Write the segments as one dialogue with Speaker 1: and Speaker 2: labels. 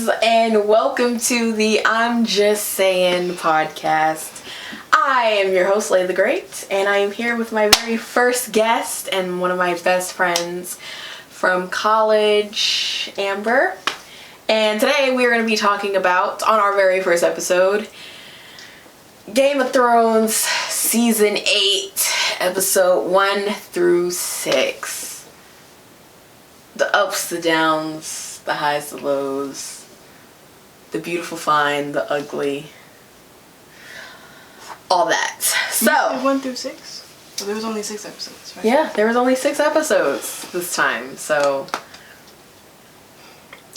Speaker 1: and welcome to the I'm Just Saying podcast. I am your host, Laylah the Great, and I am here with my very first guest and one of my best friends from college, Amber. And today we are going to be talking about, on our very first episode, Game of Thrones Season 8, Episode 1 through 6. The ups, the downs, the highs, the lows, the beautiful, fine, the ugly, all that. So
Speaker 2: 1 through 6? Well, there was only 6 episodes, right?
Speaker 1: Yeah, there was only 6 episodes this time. So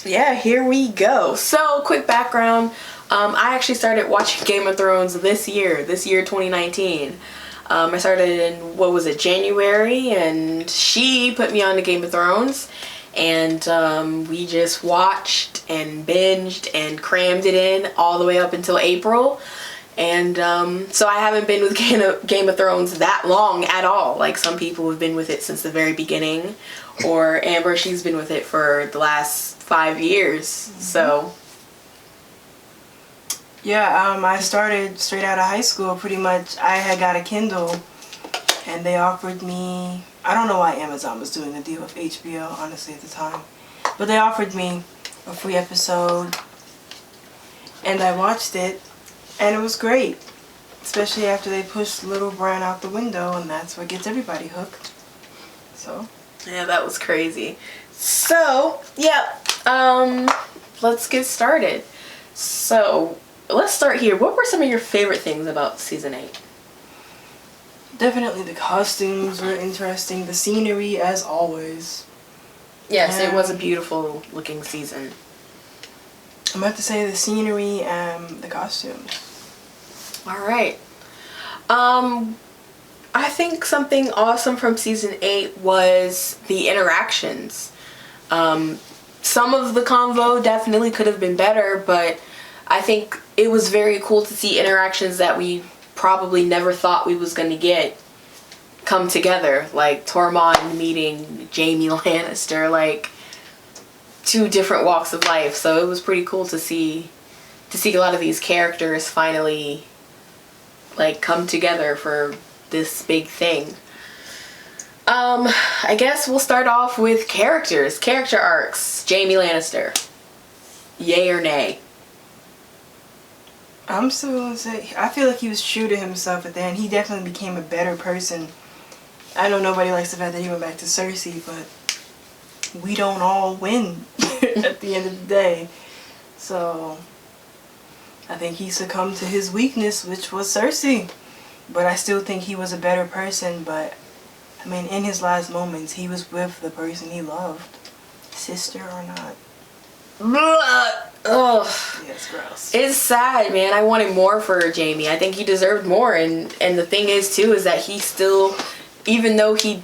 Speaker 1: yeah, here we go. So quick background. I actually started watching Game of Thrones this year 2019. I started in, January, and she put me on to Game of Thrones, and we just watched and binged and crammed it in all the way up until April. And so I haven't been with Game of Thrones that long at all. Like some people have been with it since the very beginning, or Amber, she's been with it for the last 5 years. Mm-hmm. So
Speaker 2: yeah, I started straight out of high school pretty much. I had got a Kindle and they offered me, I don't know why Amazon was doing a deal with HBO honestly at the time, but they offered me a free episode and I watched it and it was great, especially after they pushed Little Bran out the window, and that's what gets everybody hooked. So
Speaker 1: yeah, that was crazy. So yeah, let's get started. So let's start here. What were some of your favorite things about season 8?
Speaker 2: Definitely the costumes were interesting. The scenery, as always.
Speaker 1: Yes, it was a beautiful looking season.
Speaker 2: I'm about to say the scenery and the costumes.
Speaker 1: Alright. I think something awesome from season 8 was the interactions. Some of the convo definitely could have been better, but I think it was very cool to see interactions that we probably never thought we was going to get come together. Like Tormund meeting Jaime Lannister, like 2 different walks of life. So it was pretty cool to see a lot of these characters finally like come together for this big thing. I guess we'll start off with character arcs. Jaime Lannister. Yay or nay?
Speaker 2: I'm still gonna say, I feel like he was true to himself at the end. He definitely became a better person. I know nobody likes the fact that he went back to Cersei, but we don't all win at the end of the day. So I think he succumbed to his weakness, which was Cersei. But I still think he was a better person. But I mean, in his last moments, he was with the person he loved, sister or not.
Speaker 1: Ugh.
Speaker 2: Yeah, it's gross.
Speaker 1: It's sad, man. I wanted more for Jaime. I think he deserved more, and the thing is too is that he still, even though he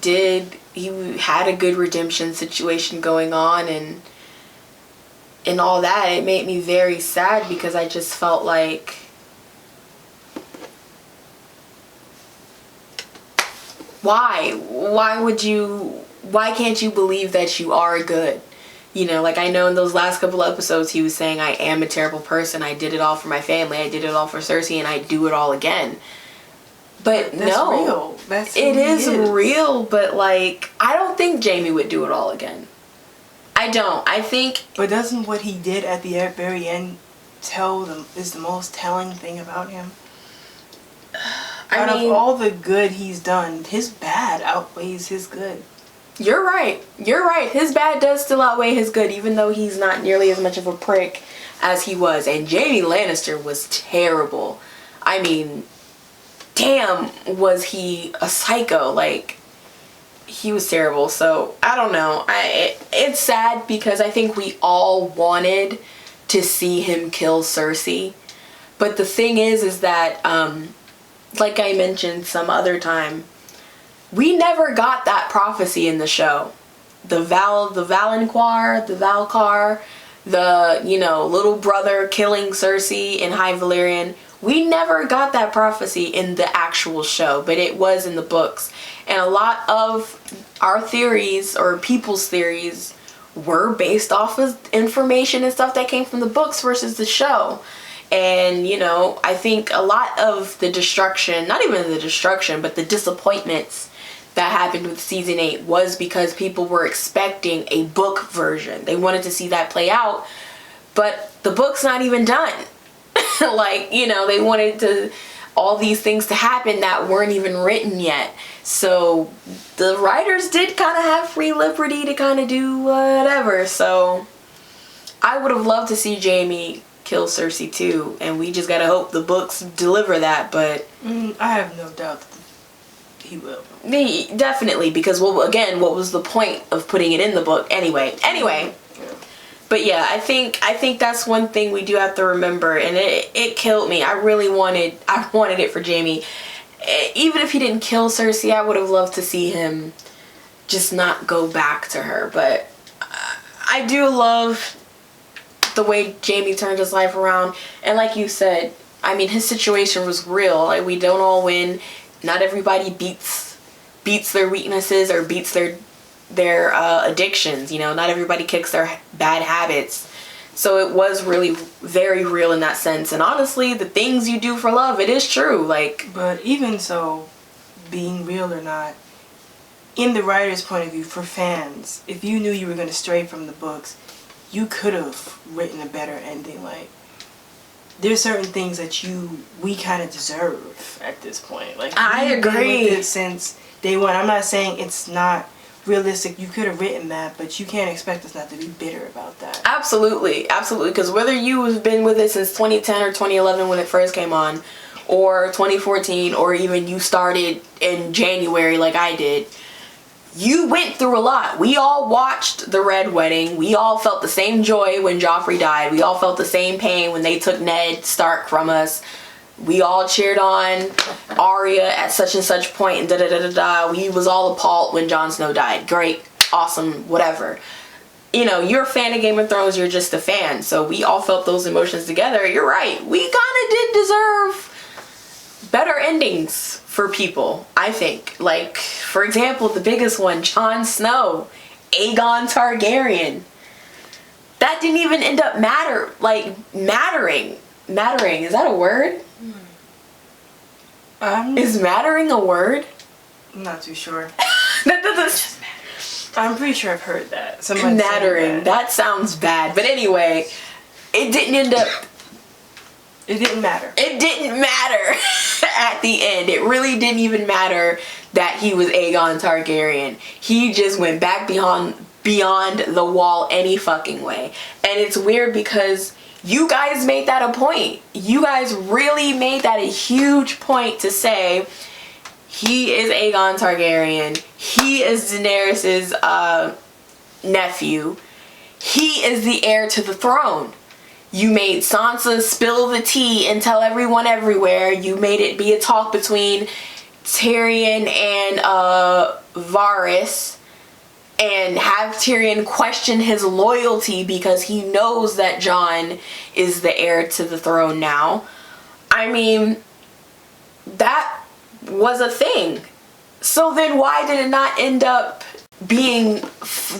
Speaker 1: had a good redemption situation going on and all that, it made me very sad because I just felt like why can't you believe that you are good? You know, like I know in those last couple of episodes he was saying, I am a terrible person, I did it all for my family, I did it all for Cersei, and I do it all again. But
Speaker 2: that's
Speaker 1: no,
Speaker 2: real.
Speaker 1: It is real, but like, I don't think Jaime would do it all again. I don't. I think...
Speaker 2: But doesn't what he did at the very end is the most telling thing about him? Out of all the good he's done, his bad outweighs his good.
Speaker 1: You're right. His bad does still outweigh his good, even though he's not nearly as much of a prick as he was. And Jaime Lannister was terrible. I mean, damn, was he a psycho. Like, he was terrible. So, I don't know. It's sad because I think we all wanted to see him kill Cersei. But the thing is that, like I mentioned some other time, we never got that prophecy in the show. The Valonqar, the little brother killing Cersei in High Valyrian. We never got that prophecy in the actual show, but it was in the books. And a lot of our theories, or people's theories, were based off of information and stuff that came from the books versus the show. And, you know, I think a lot of the destruction, not even the destruction, but the disappointments that happened with season 8 was because people were expecting a book version. They wanted to see that play out, but the book's not even done. Like, you know, they wanted all these things to happen that weren't even written yet. So the writers did kind of have free liberty to kind of do whatever. So I would have loved to see Jaime kill Cersei too, and we just gotta hope the books deliver that. But
Speaker 2: I have no doubt that he will.
Speaker 1: Definitely, because what was the point of putting it in the book anyway? Yeah. But yeah, I think that's one thing we do have to remember, and it killed me. I really wanted it for Jaime. Even if he didn't kill Cersei, I would have loved to see him just not go back to her. But I do love the way Jaime turned his life around. And like you said, I mean, his situation was real. Like, we don't all win. Not everybody beats their weaknesses or beats their addictions. You know, not everybody kicks their bad habits. So it was really very real in that sense. And honestly, the things you do for love, it is true. Like,
Speaker 2: but even so, being real or not, in the writer's point of view, for fans, if you knew you were going to stray from the books, you could have written a better ending. Like, there's certain things that we kind of deserve at this point. Like,
Speaker 1: I agree.
Speaker 2: With it since day one. I'm not saying it's not realistic. You could have written that, but you can't expect us not to be bitter about that.
Speaker 1: Absolutely, because whether you have been with it since 2010 or 2011 when it first came on, or 2014, or even you started in January like I did, you went through a lot. We all watched the Red Wedding. We all felt the same joy when Joffrey died. We all felt the same pain when they took Ned Stark from us. We all cheered on Arya at such and such point, and da-da-da-da-da. We was all appalled when Jon Snow died. Great, awesome, whatever. You know, you're a fan of Game of Thrones, you're just a fan. So we all felt those emotions together. You're right. We kind of did deserve better endings for people, I think. Like, for example, the biggest one, Jon Snow, Aegon Targaryen. That didn't even end up mattering. Mattering, is that a word? Is mattering a word?
Speaker 2: I'm not too sure.
Speaker 1: That doesn't matter.
Speaker 2: I'm pretty sure I've heard that.
Speaker 1: Mattering. That sounds bad. But anyway, it didn't end up.
Speaker 2: It didn't matter.
Speaker 1: It didn't matter at the end. It really didn't even matter that he was Aegon Targaryen. He just went back beyond the wall any fucking way. And it's weird because you guys made that a point. You guys really made that a huge point to say he is Aegon Targaryen. He is Daenerys' nephew. He is the heir to the throne. You made Sansa spill the tea and tell everyone everywhere. You made it be a talk between Tyrion and Varys, and have Tyrion question his loyalty because he knows that Jon is the heir to the throne now. I mean, that was a thing. So then why did it not end up being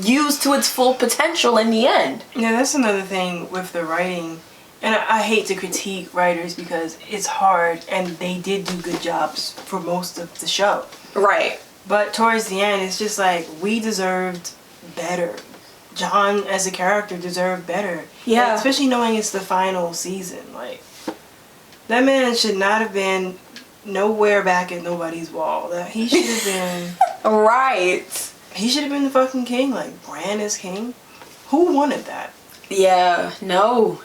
Speaker 1: used to its full potential in the end?
Speaker 2: Yeah, that's another thing with the writing. And I hate to critique writers because it's hard, and they did do good jobs for most of the show.
Speaker 1: Right.
Speaker 2: But towards the end, it's just like, we deserved better. Jon, as a character, deserved better.
Speaker 1: Yeah.
Speaker 2: And especially knowing it's the final season. Like, that man should not have been nowhere back at nobody's wall. That he should have been...
Speaker 1: Right.
Speaker 2: He should have been the fucking king. Like, Bran is king. Who wanted that?
Speaker 1: Yeah, no.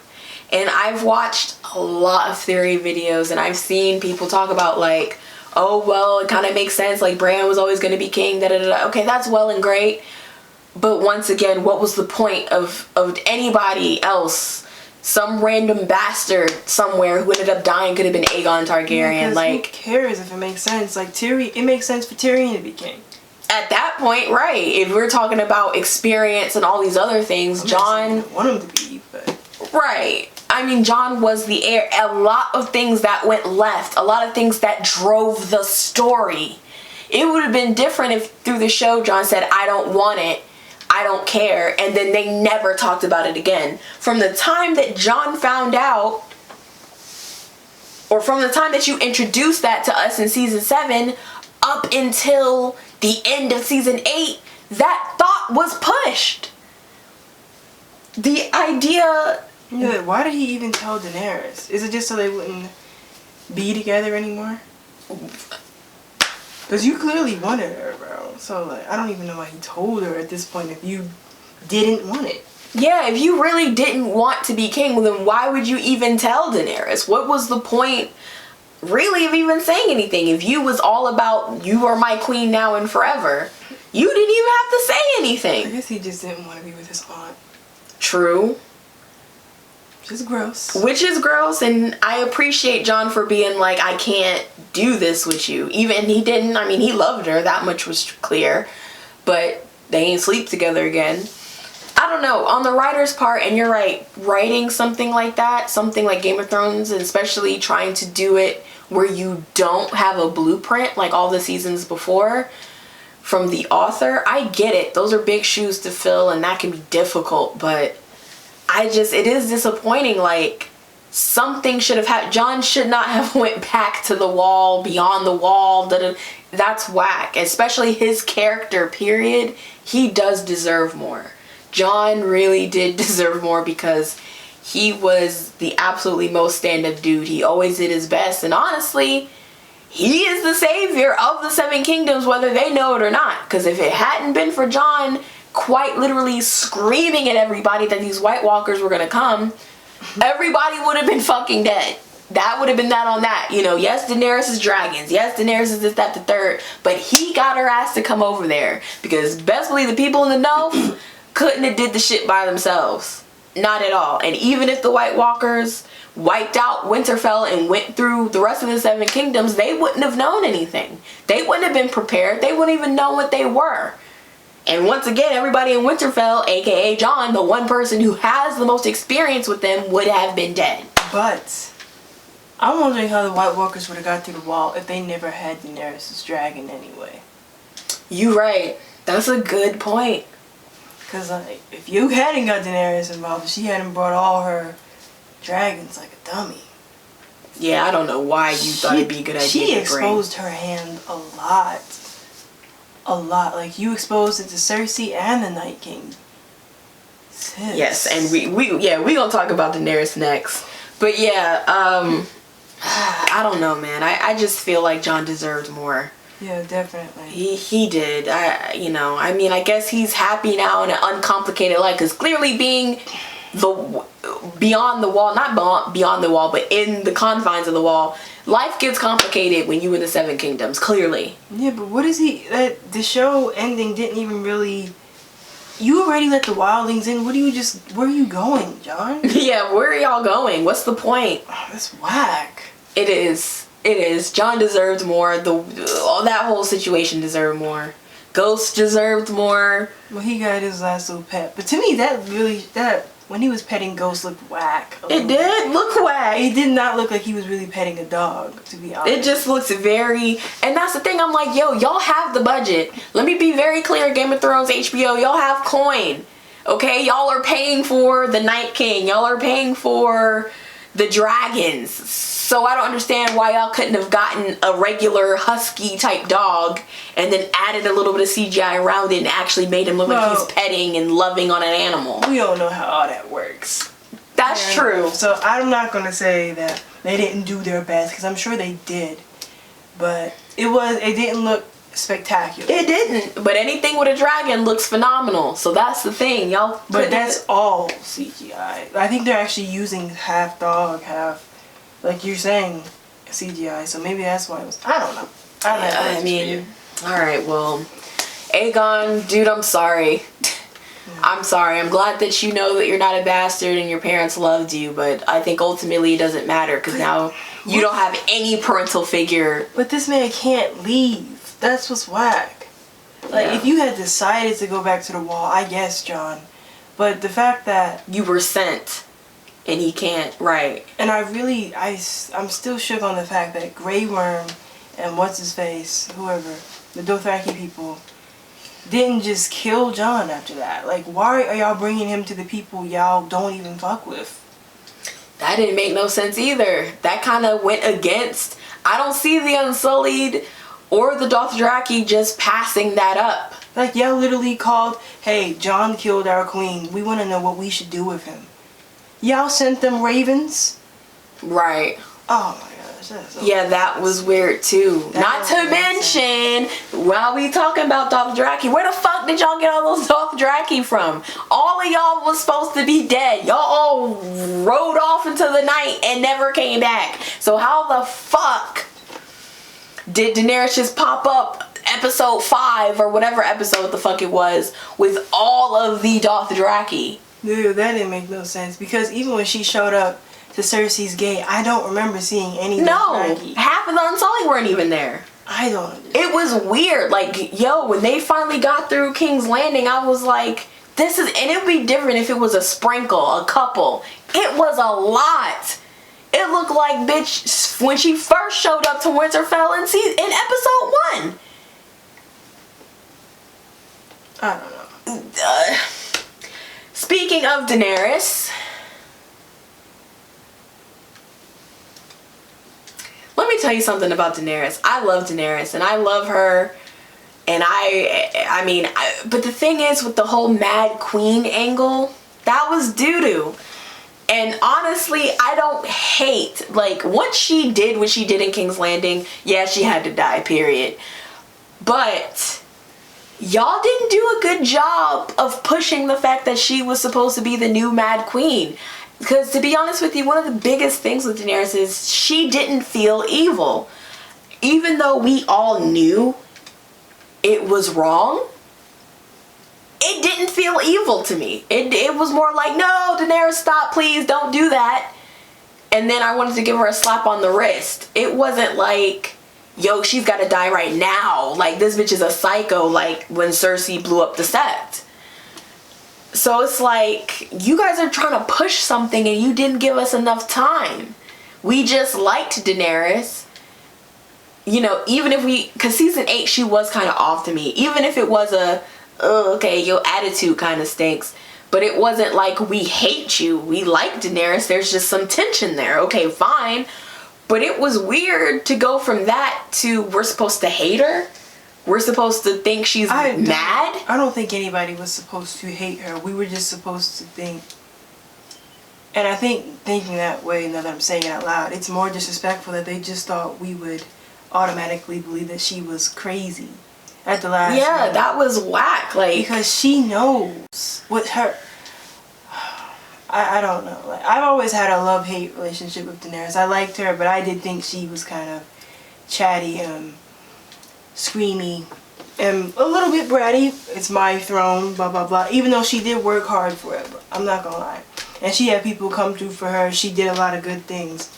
Speaker 1: And I've watched a lot of theory videos, and I've seen people talk about, like, oh, well, it kind of makes sense, like, Bran was always going to be king, da-da-da-da. Okay, that's well and great. But once again, what was the point of anybody else? Some random bastard somewhere who ended up dying could have been Aegon Targaryen.
Speaker 2: Yeah,
Speaker 1: like,
Speaker 2: who cares if it makes sense? Like, Tyrion, it makes sense for Tyrion to be king.
Speaker 1: At that point, right. If we're talking about experience and all these other things, Jon...
Speaker 2: I want him to be, but...
Speaker 1: Right. I mean, Jon was the heir. A lot of things that went left. A lot of things that drove the story. It would have been different if through the show Jon said, I don't want it. I don't care. And then they never talked about it again. From the time that Jon found out, or from the time that you introduced that to us in season 7 up until the end of season 8, that thought was pushed. The idea...
Speaker 2: Yeah, why did he even tell Daenerys? Is it just so they wouldn't be together anymore? Because you clearly wanted her, bro. So, like, I don't even know why he told her at this point if you didn't want it.
Speaker 1: Yeah, if you really didn't want to be king, then why would you even tell Daenerys? What was the point, really, of even saying anything? If you was all about, you are my queen now and forever, you didn't even have to say anything.
Speaker 2: I guess he just didn't want to be with his aunt.
Speaker 1: True.
Speaker 2: Which is gross.
Speaker 1: Which is gross, and I appreciate Jon for being like, I can't do this with you. Even he didn't, I mean, he loved her, that much was clear, but they ain't sleep together again. I don't know, on the writer's part, and you're right, writing something like that, something like Game of Thrones, and especially trying to do it where you don't have a blueprint like all the seasons before from the author, I get it. Those are big shoes to fill, and that can be difficult, but it is disappointing. Like, something should have happened. Jon should not have went back to the wall, beyond the wall. That's whack. Especially his character, period. He does deserve more. Jon really did deserve more because he was the absolutely most stand-up dude. He always did his best. And honestly, he is the savior of the Seven Kingdoms, whether they know it or not. Because if it hadn't been for Jon quite literally screaming at everybody that these White Walkers were going to come, everybody would have been fucking dead. That would have been that on that. You know, yes, Daenerys is dragons. Yes, Daenerys is this, that, the third. But he got her ass to come over there. Because best believe the people in the know couldn't have did the shit by themselves. Not at all. And even if the White Walkers wiped out Winterfell and went through the rest of the Seven Kingdoms, they wouldn't have known anything. They wouldn't have been prepared. They wouldn't even know what they were. And once again, everybody in Winterfell, aka Jon, the one person who has the most experience with them, would have been dead.
Speaker 2: But I'm wondering how the White Walkers would have got through the wall if they never had Daenerys' dragon anyway.
Speaker 1: You right. That's a good point.
Speaker 2: Because like, if you hadn't got Daenerys involved, if she hadn't brought all her dragons like a dummy.
Speaker 1: Yeah, I don't know why you thought it'd be a good idea.
Speaker 2: She exposed her hand a lot. A lot. Like, you exposed it to Cersei and the Night King. Sis.
Speaker 1: Yes, and we gonna talk about Daenerys next. But yeah, I don't know, man. I just feel like Jon deserved more.
Speaker 2: Yeah, definitely.
Speaker 1: He did. I mean, I guess he's happy now in an uncomplicated life, because clearly being beyond the wall, not beyond the wall, but in the confines of the wall, life gets complicated when you in the Seven Kingdoms, clearly.
Speaker 2: Yeah, but what is he, the show ending didn't even really, you already let the wildlings in, where are you going, Jon?
Speaker 1: Yeah, where are y'all going? What's the point?
Speaker 2: Oh, that's whack.
Speaker 1: It is. Jon deserved more. That whole situation deserved more. Ghost deserved more.
Speaker 2: Well, he got his last little pet. But to me, that when he was petting Ghost looked whack.
Speaker 1: It did look whack.
Speaker 2: It did not look like he was really petting a dog, to be honest.
Speaker 1: It just looks very... And that's the thing, I'm like, yo, y'all have the budget. Let me be very clear, Game of Thrones, HBO, y'all have coin. Okay? Y'all are paying for the Night King. Y'all are paying for the dragons. So I don't understand why y'all couldn't have gotten a regular husky type dog and then added a little bit of CGI around it and actually made him look like he's petting and loving on an animal.
Speaker 2: We don't know how all that works.
Speaker 1: That's true.
Speaker 2: So I'm not going to say that they didn't do their best, because I'm sure they did. But it didn't look spectacular.
Speaker 1: It didn't. But anything with a dragon looks phenomenal. So that's the thing. Y'all.
Speaker 2: But that's all CGI. I think they're actually using half dog, half, like you're saying, CGI. So maybe that's why it was. I don't know.
Speaker 1: I mean, alright, well, Aegon, dude, I'm sorry. I'm sorry. I'm glad that you know that you're not a bastard and your parents loved you, but I think ultimately it doesn't matter, because now you don't have any parental figure.
Speaker 2: But this man can't leave. That's what's whack. Like, if you had decided to go back to the wall, I guess, Jon. But the fact that...
Speaker 1: You were sent, and he can't, right.
Speaker 2: And I'm still shook on the fact that Grey Worm and what's-his-face, whoever, the Dothraki people, didn't just kill Jon after that? Like, why are y'all bringing him to the people y'all don't even fuck with?
Speaker 1: That didn't make no sense either. That kind of went against... I don't see the Unsullied or the Dothraki just passing that up.
Speaker 2: Like, y'all literally called, hey, Jon killed our queen. We want to know what we should do with him. Y'all sent them ravens?
Speaker 1: Right.
Speaker 2: Oh my gosh. That's so
Speaker 1: yeah, that was weird too. Not to mention, while we talking about Dothraki, where the fuck did y'all get all those Dothraki from? All of y'all was supposed to be dead. Y'all all rode off into the night and never came back. So how the fuck did Daenerys just pop up episode 5 or whatever episode the fuck it was with all of the Dothraki?
Speaker 2: Dude, that didn't make no sense, because even when she showed up to Cersei's gate, I don't remember seeing any Dothraki.
Speaker 1: Half of the Unsullied weren't even there.
Speaker 2: I don't understand.
Speaker 1: It was weird. Like, yo, when they finally got through King's Landing, I was like, this is... And it would be different if it was a sprinkle, a couple. It was a lot. It looked like, bitch, when she first showed up to Winterfell in episode 1.
Speaker 2: I don't know.
Speaker 1: Speaking of Daenerys, let me tell you something about Daenerys. I love Daenerys, and I love her, and I mean, but the thing is, with the whole Mad Queen angle, that was doo-doo. And honestly, I don't hate, like, what she did in King's Landing, yeah, she had to die, period. But y'all didn't do a good job of pushing the fact that she was supposed to be the new Mad Queen. Because to be honest with you, one of the biggest things with Daenerys is she didn't feel evil. Even though we all knew it was wrong, it didn't feel evil to me. It was more like, no, Daenerys, stop, please, don't do that. And then I wanted to give her a slap on the wrist. It wasn't like, yo, she's got to die right now. Like, this bitch is a psycho, like when Cersei blew up the Sept. So it's like, you guys are trying to push something and you didn't give us enough time. We just liked Daenerys. You know, even if because season 8, she was kind of off to me. Even if it was a, oh, okay, your attitude kind of stinks. But it wasn't like, we hate you. We like Daenerys. There's just some tension there. Okay, fine. But it was weird to go from that to, we're supposed to hate her. We're supposed to think she's mad.
Speaker 2: I don't think anybody was supposed to hate her. We were just supposed to think. And I think thinking that way, now that I'm saying it out loud, it's more disrespectful that they just thought we would automatically believe that she was crazy at the last minute.
Speaker 1: That was whack. Like,
Speaker 2: because she knows what her... I don't know. Like, I've always had a love-hate relationship with Daenerys. I liked her, but I did think she was kind of chatty and screamy and a little bit bratty. It's my throne, blah blah blah. Even though she did work hard for it, I'm not gonna lie. And she had people come through for her. She did a lot of good things.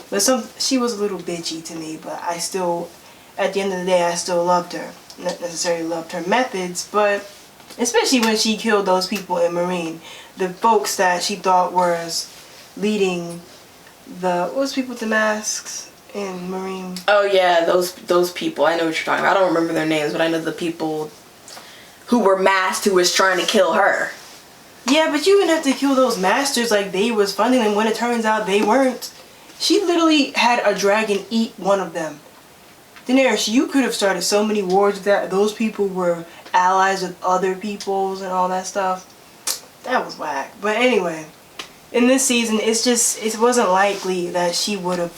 Speaker 2: But she was a little bitchy to me. But I still, at the end of the day, I still loved her. Not necessarily loved her methods, but especially when she killed those people in Marine, the folks that she thought was leading the, what was people with the masks in Marine?
Speaker 1: Oh yeah, those people. I know what you're talking about. I don't remember their names, but I know the people who were masked who was trying to kill her.
Speaker 2: Yeah, but you didn't have to kill those masters like they was funding them when it turns out they weren't. She literally had a dragon eat one of them. Daenerys, you could have started so many wars with that. Those people were allies with other peoples and all that stuff. That was whack. But anyway, in this season, it wasn't likely that she would have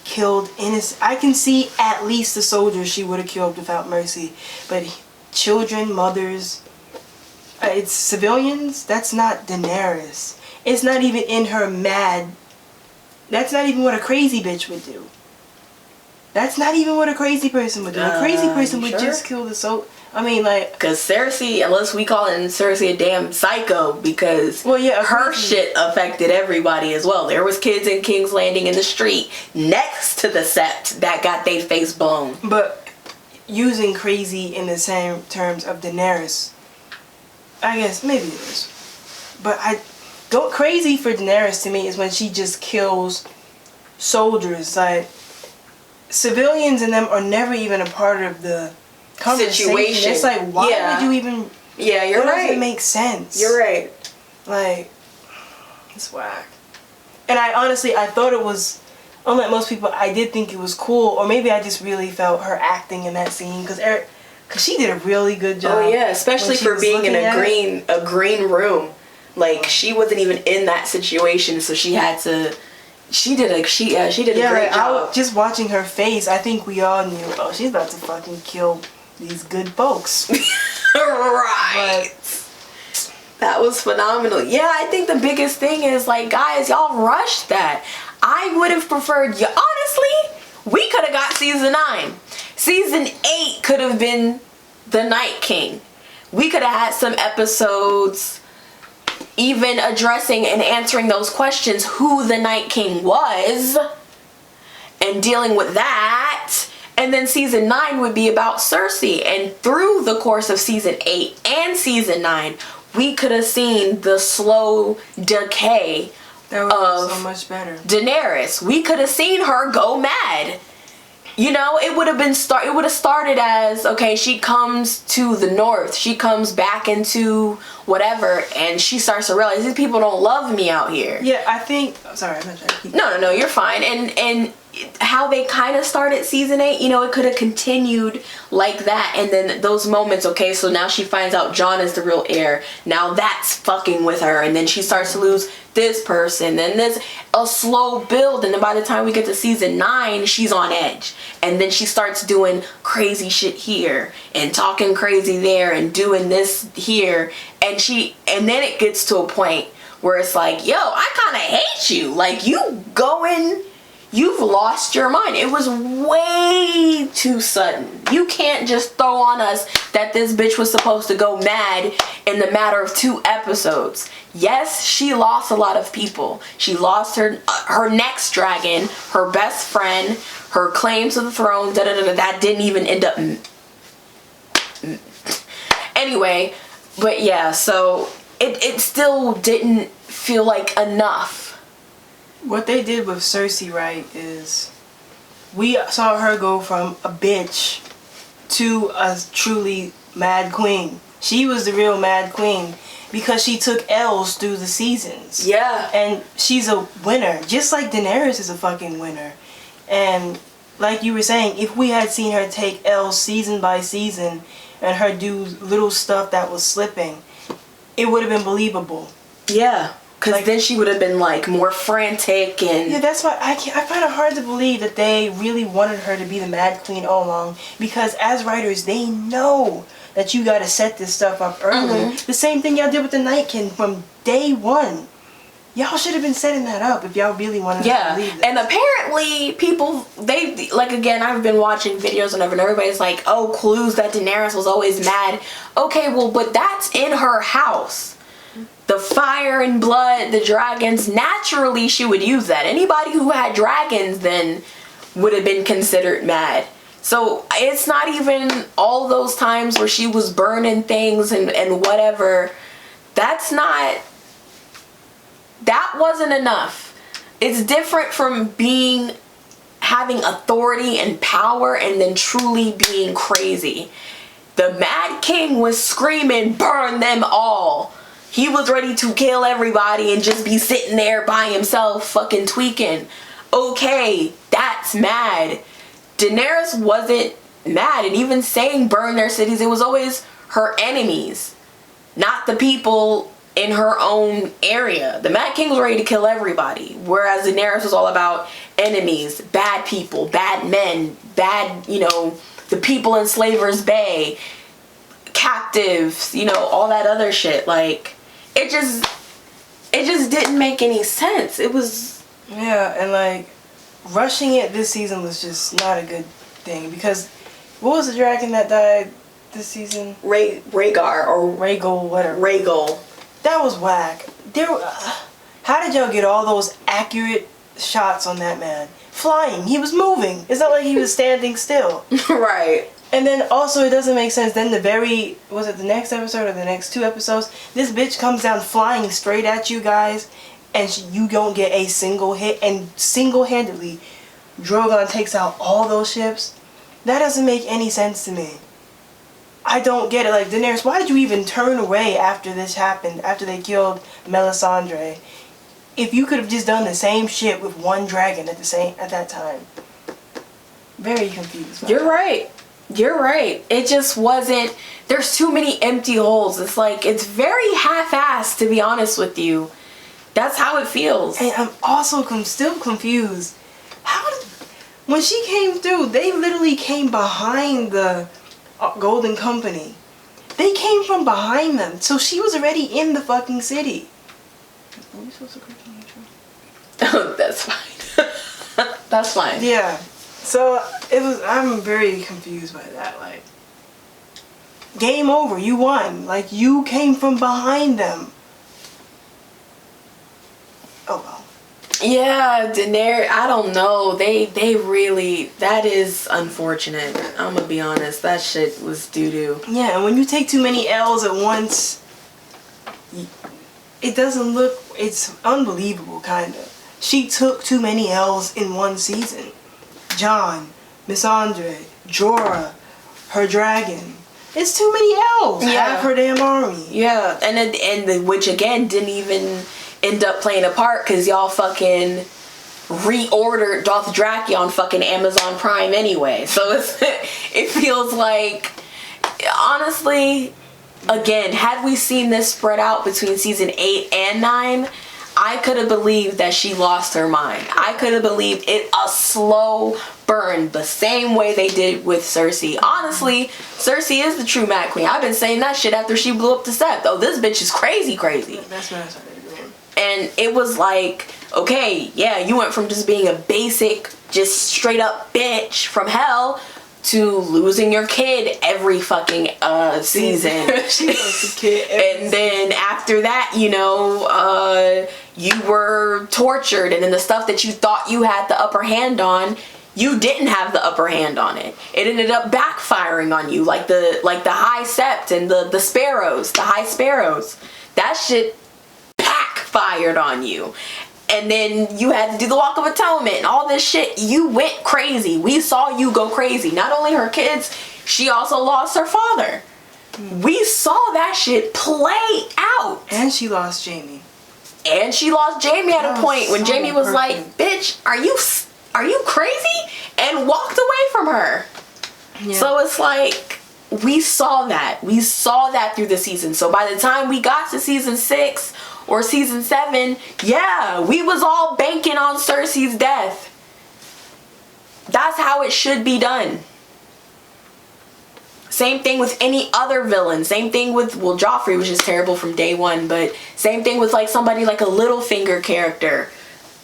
Speaker 2: killed innocent. I can see at least the soldiers she would have killed without mercy. But children, mothers, it's civilians. That's not Daenerys. It's not even in her mad. That's not even what a crazy bitch would do. That's not even what a crazy person would do. A crazy person would just kill the soul. I mean, like... Because
Speaker 1: Cersei, unless we call Cersei a damn psycho, because her shit affected everybody as well. There was kids in King's Landing in the street next to the Sept that got their face blown.
Speaker 2: But using crazy in the same terms of Daenerys, I guess maybe it is. But crazy for Daenerys to me is when she just kills soldiers. Like, civilians and them are never even a part of the
Speaker 1: situation.
Speaker 2: It's like, why would you even...
Speaker 1: Yeah, you're right.
Speaker 2: It doesn't make sense.
Speaker 1: You're right.
Speaker 2: Like, it's whack. And I thought it was, unlike most people, I did think it was cool, or maybe I just really felt her acting in that scene, because she did a really good job.
Speaker 1: Oh yeah, especially for being in a green room. Like, she wasn't even in that situation, so she had to. She did a great job.
Speaker 2: Just watching her face, I think we all knew, oh, she's about to fucking kill these good folks.
Speaker 1: Right. But that was phenomenal. Yeah, I think the biggest thing is, like, guys, y'all rushed that. I would have preferred, honestly, we could have got season 9. Season 8 could have been the Night King. We could have had some episodes even addressing and answering those questions, who the Night King was, and dealing with that. And then season 9 would be about Cersei. And through the course of season 8 and season 9, we could have seen the slow decay of
Speaker 2: so much better.
Speaker 1: Daenerys. We could have seen her go mad. You know, it would have started as, okay, she comes to the north, she comes back into whatever, and she starts to realize these people don't love me out here.
Speaker 2: Yeah, I think. Sorry, I'm not trying to keep.
Speaker 1: No, you're fine. And how they kind of started season 8, you know, it could have continued like that. And then those moments, okay, so now she finds out Jon is the real heir. Now that's fucking with her, and then she starts to lose this person, and there's a slow build, and then by the time we get to season 9, she's on edge, and then she starts doing crazy shit here and talking crazy there and doing this here, and then it gets to a point where it's like, yo, I kind of hate you. Like, you've lost your mind. It was way too sudden. You can't just throw on us that this bitch was supposed to go mad in the matter of 2 episodes. Yes, she lost a lot of people. She lost her next dragon, her best friend, her claim to the throne, that didn't even end up... Anyway, but yeah, so it still didn't feel like enough.
Speaker 2: What they did with Cersei, right, is we saw her go from a bitch to a truly mad queen. She was the real mad queen because she took L's through the seasons.
Speaker 1: Yeah.
Speaker 2: And she's a winner, just like Daenerys is a fucking winner. And like you were saying, if we had seen her take L's season by season and her do little stuff that was slipping, it would have been believable.
Speaker 1: Yeah. Because then she would have been, like, more frantic and...
Speaker 2: Yeah, that's why I find it hard to believe that they really wanted her to be the Mad Queen all along. Because as writers, they know that you gotta set this stuff up early. Mm-hmm. The same thing y'all did with the Night King from day 1. Y'all should have been setting that up if y'all really wanted to believe this.
Speaker 1: And apparently people, like, again, I've been watching videos and everybody's like, oh, clues that Daenerys was always mad. Okay, well, but that's in her house. The fire and blood, the dragons, naturally she would use that. Anybody who had dragons then would have been considered mad. So it's not even all those times where she was burning things and whatever. That wasn't enough. It's different from having authority and power and then truly being crazy. The Mad King was screaming, burn them all. He was ready to kill everybody and just be sitting there by himself fucking tweaking. Okay, that's mad. Daenerys wasn't mad, and even saying burn their cities, it was always her enemies, not the people in her own area. The Mad King was ready to kill everybody, whereas Daenerys was all about enemies, bad people, bad men, bad, the people in Slaver's Bay, captives, all that other shit. Like, it just didn't make any sense. It was...
Speaker 2: Yeah, and like, rushing it this season was just not a good thing, because what was the dragon that died this season?
Speaker 1: Rhaegar, or...
Speaker 2: Rhaegal, whatever.
Speaker 1: Rhaegal.
Speaker 2: That was whack. How did y'all get all those accurate shots on that man? Flying. He was moving. It's not like he was standing still.
Speaker 1: Right.
Speaker 2: And then also it doesn't make sense. Then was it the next episode or the next 2 episodes? This bitch comes down flying straight at you guys, and you don't get a single hit, and single-handedly Drogon takes out all those ships. That doesn't make any sense to me. I don't get it. Like, Daenerys, why did you even turn away after this happened? After they killed Melisandre? If you could have just done the same shit with one dragon at that time. Very confused.
Speaker 1: You're right. You're right. It just wasn't... There's too many empty holes. It's like, it's very half-assed, to be honest with you. That's how it feels.
Speaker 2: And I'm also still confused. When she came through, they literally came behind the Golden Company. They came from behind them. So she was already in the fucking city. Are we supposed to click on intro?
Speaker 1: Oh, that's fine. That's fine.
Speaker 2: Yeah. So I'm very confused by that. Like, game over. You won. Like, you came from behind them. Oh well.
Speaker 1: Yeah, Daenerys, I don't know. They really, that is unfortunate. I'm gonna be honest. That shit was doo-doo.
Speaker 2: Yeah, and when you take too many L's at once, it doesn't look, it's unbelievable, kind of. She took too many L's in one season. Jon, Missandre, Jorah, her dragon. It's too many L's.
Speaker 1: Yeah.
Speaker 2: Half her damn army.
Speaker 1: Yeah, and which again didn't even end up playing a part because y'all fucking reordered Dothraki on fucking Amazon Prime anyway. So it feels like, honestly, again, had we seen this spread out between season 8 and 9, I could have believed that she lost her mind. I could have believed it a slow burn, the same way they did with Cersei. Honestly, Cersei is the true Mad Queen. I've been saying that shit after she blew up the set. Oh, this bitch is crazy.
Speaker 2: That's what I started doing.
Speaker 1: And it was like, okay, yeah, you went from just being a basic, just straight up bitch from hell to losing your kid every fucking season.
Speaker 2: She lost a kid.
Speaker 1: And then after that, you know, you were tortured, and then the stuff that you thought you had the upper hand on, you didn't have the upper hand on it. It ended up backfiring on you, like the High Sept and the sparrows, the High Sparrows. That shit backfired on you. And then you had to do the Walk of Atonement and all this shit. You went crazy. We saw you go crazy. Not only her kids, she also lost her father. We saw that shit play out.
Speaker 2: And she lost Jaime.
Speaker 1: And she lost Jaime at a point when
Speaker 2: so
Speaker 1: Jaime was like, bitch, are you crazy? And walked away from her. Yeah. So it's like, we saw that. We saw that through the season. So by the time we got to season 6 or season 7, yeah, we was all banking on Cersei's death. That's how it should be done. Same thing with any other villain. Same thing with, well, Joffrey was just terrible from day one, but same thing with like somebody like a Littlefinger character.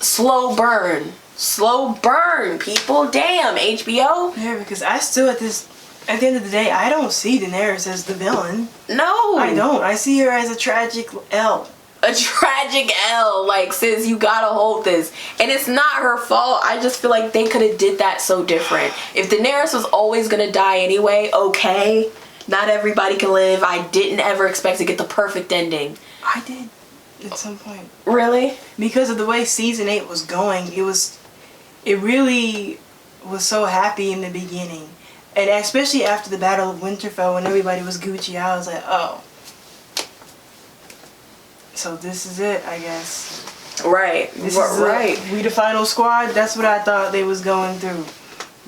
Speaker 1: Slow burn. Slow burn, people. Damn, HBO.
Speaker 2: Yeah, because I still at the end of the day, I don't see Daenerys as the villain.
Speaker 1: No.
Speaker 2: I don't. I see her as a tragic L.
Speaker 1: A tragic L. Like, sis, you gotta hold this. And it's not her fault. I just feel like they could have did that so different. If Daenerys was always gonna die anyway, okay. Not everybody can live. I didn't ever expect to get the perfect ending.
Speaker 2: I did at some point.
Speaker 1: Really?
Speaker 2: Because of the way season 8 was going, it really was so happy in the beginning. And especially after the Battle of Winterfell, when everybody was Gucci, I was like, oh. So this is it, I guess.
Speaker 1: Right.
Speaker 2: This is right. We the final squad. That's what I thought they was going through.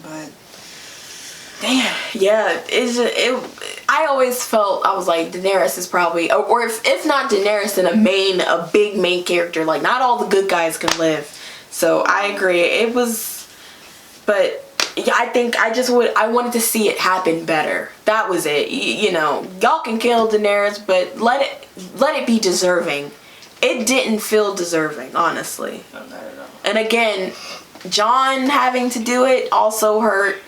Speaker 2: But damn.
Speaker 1: Yeah. I always felt, I was like, Daenerys is probably, or if not Daenerys, then a big main character. Like, not all the good guys can live. So I agree. It was, but yeah, I think I wanted to see it happen better. That was it. You know, y'all can kill Daenerys, but let it be deserving. It didn't feel deserving, honestly.
Speaker 2: No, not at all.
Speaker 1: And again, Jon having to do it also hurt.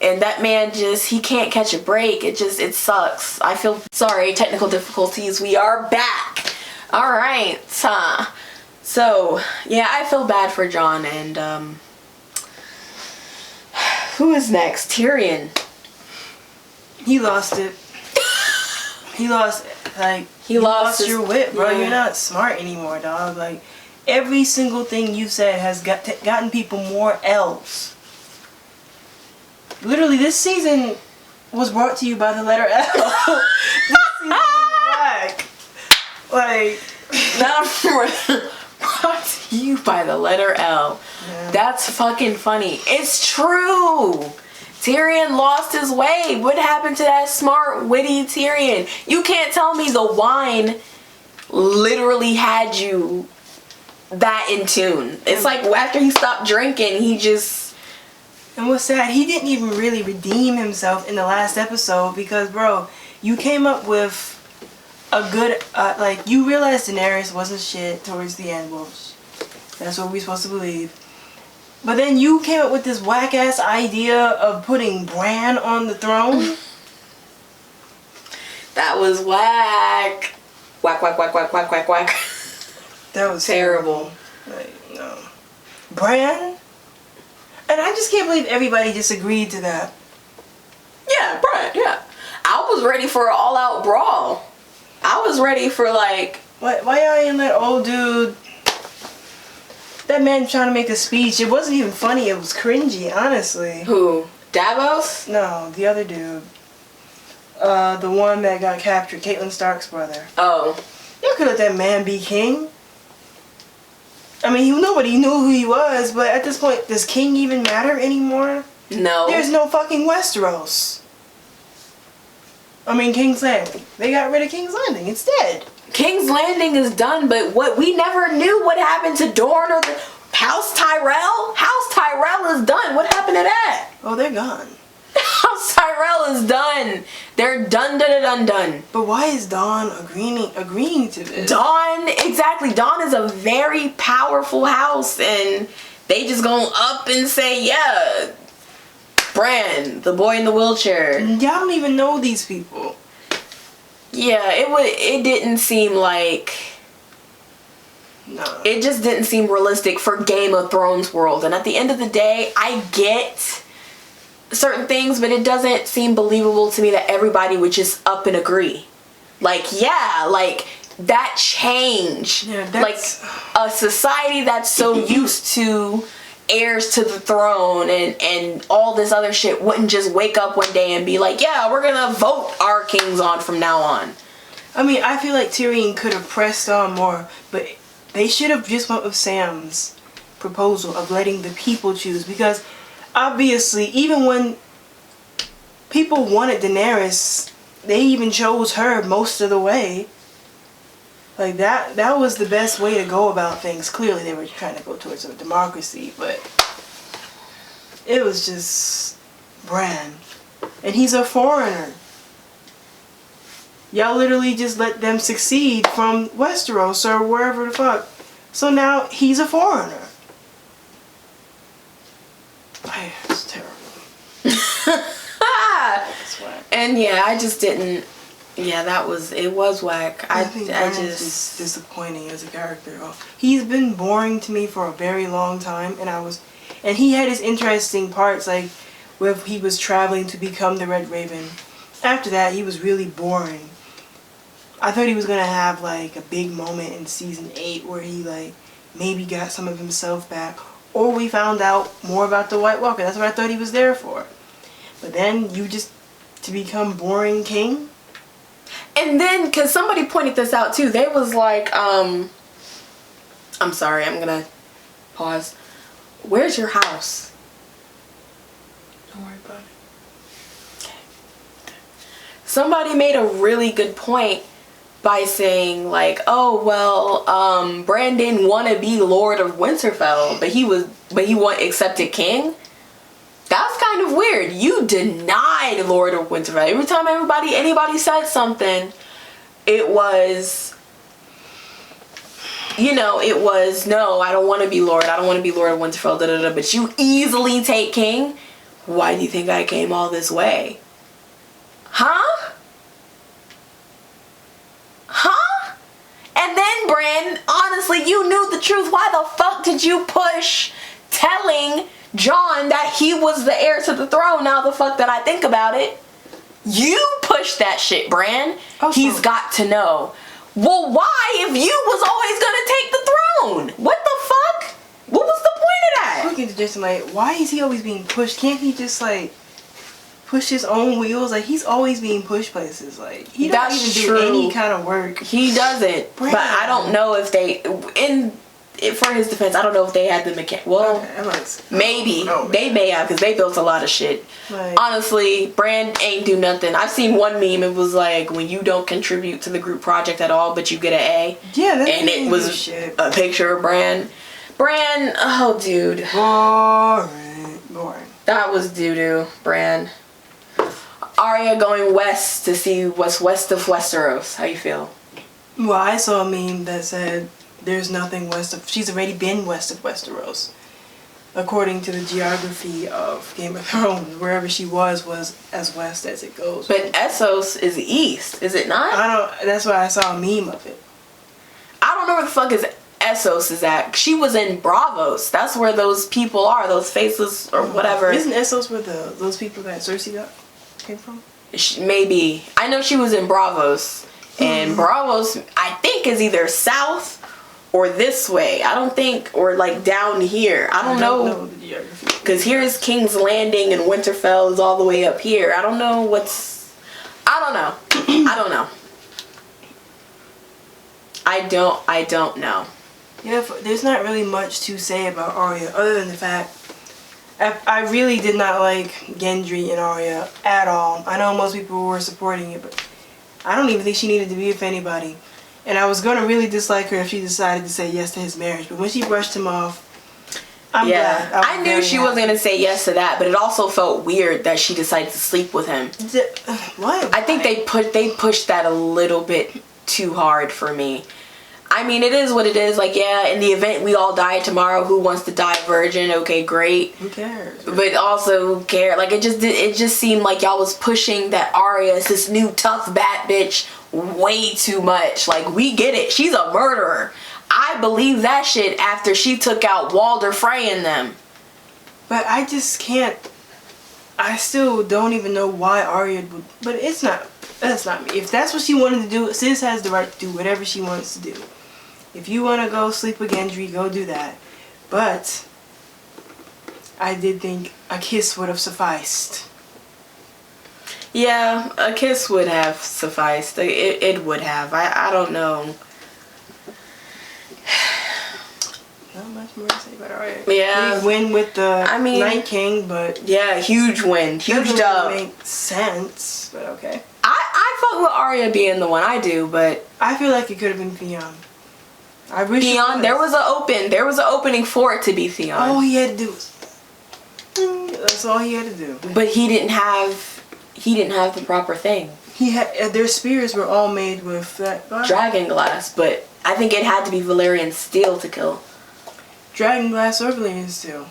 Speaker 1: And that man he can't catch a break. It sucks. I feel sorry. Technical difficulties. We are back. All right. So, yeah, I feel bad for Jon, and who is next? Tyrion.
Speaker 2: He lost it. He lost your wit, bro.
Speaker 1: Yeah.
Speaker 2: You're not smart anymore, dog. Like, every single thing you said has gotten people more L's. Literally, this season was brought to you by the letter L. This season was whack. Like,
Speaker 1: Not brought to you by the letter L.
Speaker 2: Yeah.
Speaker 1: That's fucking funny. It's true. Tyrion lost his way. What happened to that smart, witty Tyrion? You can't tell me the wine literally had you that in tune. It's like after he stopped drinking, he just...
Speaker 2: And what's sad, he didn't even really redeem himself in the last episode because, bro, you came up with a good, you realized Daenerys wasn't shit towards the end. Well, that's what we're supposed to believe. But then you came up with this whack-ass idea of putting Bran on the throne.
Speaker 1: That was whack. Whack, whack, whack, whack, whack, whack, whack.
Speaker 2: That was
Speaker 1: terrible.
Speaker 2: Like, no. Bran? And I just can't believe everybody disagreed to that.
Speaker 1: Yeah, Bran, yeah. I was ready for an all-out brawl. I was ready for, like...
Speaker 2: Why y'all ain't let old dude... That man trying to make a speech, it wasn't even funny, it was cringy, honestly.
Speaker 1: Who? Davos?
Speaker 2: No, the other dude. The one that got captured, Catelyn Stark's brother.
Speaker 1: Oh.
Speaker 2: Y'all could let that man be king. I mean, nobody knew who he was, but at this point, does king even matter anymore?
Speaker 1: No.
Speaker 2: There's no fucking Westeros. I mean, King's Landing. They got rid of King's Landing. It's dead.
Speaker 1: King's Landing is done, but what we never knew what happened to Dorne or the House Tyrell. House Tyrell is done. What happened to that?
Speaker 2: Oh, they're gone.
Speaker 1: House Tyrell is done. They're done.
Speaker 2: But why is Dawn agreeing to this?
Speaker 1: Dawn, exactly. Dawn is a very powerful house, and they just gonna up and say, yeah, Bran, the boy in the wheelchair.
Speaker 2: Y'all don't even know these people.
Speaker 1: Yeah, it didn't seem like...
Speaker 2: No.
Speaker 1: It just didn't seem realistic for Game of Thrones world. And at the end of the day, I get certain things, but it doesn't seem believable to me that everybody would just up and agree. Like, yeah, like that change.
Speaker 2: Yeah,
Speaker 1: like a society that's so used to heirs to the throne and all this other shit wouldn't just wake up one day and be like, yeah, we're gonna vote our kings on from now on.
Speaker 2: I mean, I feel like Tyrion could have pressed on more, but they should have just went with Sam's proposal of letting the people choose, because obviously even when people wanted Daenerys, they even chose her most of the way. Like that was the best way to go about things. Clearly they were trying to go towards a democracy, but it was just Bran. And he's a foreigner. Y'all literally just let them succeed from Westeros or wherever the fuck. So now he's a foreigner. It's terrible. That's whack.
Speaker 1: And yeah, I just didn't. Yeah, it was whack.
Speaker 2: I think Bran's just disappointing as a character. He's been boring to me for a very long time, and he had his interesting parts, like where he was traveling to become the Red Raven. After that, he was really boring. I thought he was gonna have like a big moment in season 8 where he like maybe got some of himself back, or we found out more about the White Walker. That's what I thought he was there for. But then to become boring king.
Speaker 1: And then, because somebody pointed this out too, they was like, I'm sorry, I'm gonna pause. Where's your house?
Speaker 2: Don't worry about it.
Speaker 1: Okay. Somebody made a really good point by saying like, oh, well, Bran didn't want to be Lord of Winterfell, but he accepted king. That's kind of weird. You denied Lord of Winterfell. Every time anybody said something, it was, no, I don't want to be Lord. I don't want to be Lord of Winterfell, da da da. But you easily take king. Why do you think I came all this way? Huh? And then, Bran, honestly, you knew the truth. Why the fuck did you push telling Jon that he was the heir to the throne? Now the fuck that I think about it, you pushed that shit, Bran.
Speaker 2: Also,
Speaker 1: he's got to know. Well, why if you was always gonna take the throne? What the fuck? What was the point of that?
Speaker 2: Looking to just like, why is he always being pushed? Can't he just like push his own wheels. Like, he's always being pushed places. Like, he doesn't even do any kind of work.
Speaker 1: He doesn't. Brand. But I don't know if they for his defense, I don't know if they had the mechanic. Well, maybe they may have, because they built a lot of shit. Like, honestly, Brand ain't do nothing. I've seen one meme. It was like, when you don't contribute to the group project at all, but you get an A. Yeah, that's and it was shit. A picture of Brand. Brand, oh dude, boring. That was doo doo. Brand. Arya going west to see what's west of Westeros. How you feel?
Speaker 2: Well, I saw a meme that said there's nothing west of... She's already been west of Westeros. According to the geography of Game of Thrones, wherever she was as west as it goes.
Speaker 1: But Essos is east, is it not?
Speaker 2: That's why I saw a meme of it.
Speaker 1: I don't know where the fuck Essos is at. She was in Bravos. That's where those people are, those faceless or whatever.
Speaker 2: Isn't Essos where those people that Cersei came from?
Speaker 1: Maybe. I know she was in Bravos. And Bravos, I think, is either south or this way. I don't think, or like down here. I don't know. Because here's King's Landing and Winterfell is all the way up here. I don't know what's... I don't know. I don't know. I don't know.
Speaker 2: Yeah, there's not really much to say about Arya other than the fact I really did not like Gendry and Arya at all. I know most people were supporting it, but I don't even think she needed to be with anybody. And I was going to really dislike her if she decided to say yes to his marriage. But when she brushed him off, I'm glad.
Speaker 1: I knew she wasn't going to say yes to that, but it also felt weird that she decided to sleep with him.
Speaker 2: What?
Speaker 1: I think they pushed that a little bit too hard for me. I mean, it is what it is. Like, yeah, in the event we all die tomorrow, who wants to die virgin? Okay, great.
Speaker 2: Who cares?
Speaker 1: But also, who cares? Like, it just seemed like y'all was pushing that Arya is this new tough bad bitch way too much. Like, we get it. She's a murderer. I believe that shit after she took out Walder Frey and them.
Speaker 2: But I just can't. I still don't even know why Arya would. But it's not. That's not me. If that's what she wanted to do, Sis has the right to do whatever she wants to do. If you want to go sleep with Gendry, go do that. But I did think a kiss would have sufficed.
Speaker 1: Yeah, a kiss would have sufficed. It would have. I don't know.
Speaker 2: Not much more to say about Arya.
Speaker 1: Yeah.
Speaker 2: Big win with the Night King, but...
Speaker 1: Yeah, huge win. Huge dub.
Speaker 2: Doesn't make sense, but okay.
Speaker 1: I fuck with Arya being the one. I do, but...
Speaker 2: I feel like it could have been Theon. I wish
Speaker 1: Theon, there was an opening for it to be Theon.
Speaker 2: All he had to do was... That's all he had to do.
Speaker 1: But he didn't have the proper thing.
Speaker 2: He had... Their spears were all made with that...
Speaker 1: Dragon glass, but I think it had to be Valyrian steel to kill.
Speaker 2: Dragon glass or Valyrian steel.